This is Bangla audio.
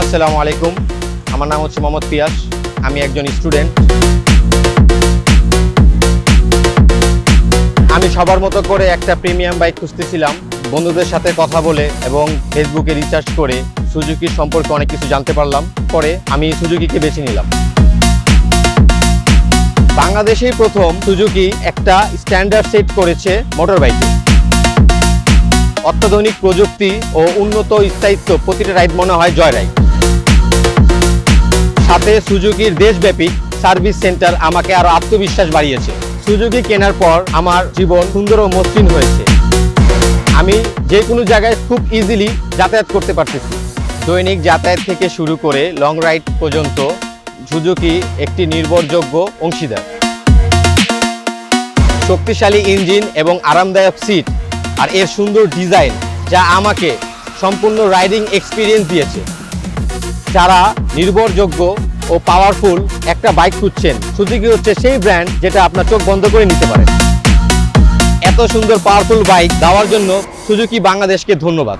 আসসালামু আলাইকুম। আমার নাম হচ্ছে মোহাম্মদ পিয়াস। আমি একজন স্টুডেন্ট। আমি সবার মতো করে একটা প্রিমিয়াম বাইক খুঁজতেছিলাম। বন্ধুদের সাথে কথা বলে এবং ফেসবুকে রিসার্চ করে সুজুকির সম্পর্কে অনেক কিছু জানতে পারলাম। পরে আমি সুজুকিকে বেছে নিলাম। বাংলাদেশেই প্রথম সুজুকি একটা স্ট্যান্ডার্ড সেট করেছে মোটর বাইকে। অত্যাধুনিক প্রযুক্তি ও উন্নত স্থায়িত্ব, প্রতিটা রাইড মনে হয় জয় রাইড। সাথে সুজুকির দেশব্যাপী সার্ভিস সেন্টার আমাকে আরো আত্মবিশ্বাস বাড়িয়েছে। সুজুকি কেনার পর আমার জীবন সুন্দর ও মসৃণ হয়েছে। আমি যে কোনো জায়গায় খুব ইজিলি যাতায়াত করতে পারতেছি। দৈনিক যাতায়াত থেকে শুরু করে লং রাইড পর্যন্ত সুজুকি একটি নির্ভরযোগ্য অংশীদার। শক্তিশালী ইঞ্জিন এবং আরামদায়ক সিট আর এর সুন্দর ডিজাইন যা আমাকে সম্পূর্ণ রাইডিং এক্সপিরিয়েন্স দিয়েছে। যারা নির্ভরযোগ্য ও পাওয়ারফুল একটা বাইক খুঁজছেন, সুজুকি হচ্ছে সেই ব্র্যান্ড যেটা আপনার চোখ বন্ধ করে নিতে পারে। এত সুন্দর পাওয়ারফুল বাইক দেওয়ার জন্য সুজুকি বাংলাদেশকে ধন্যবাদ।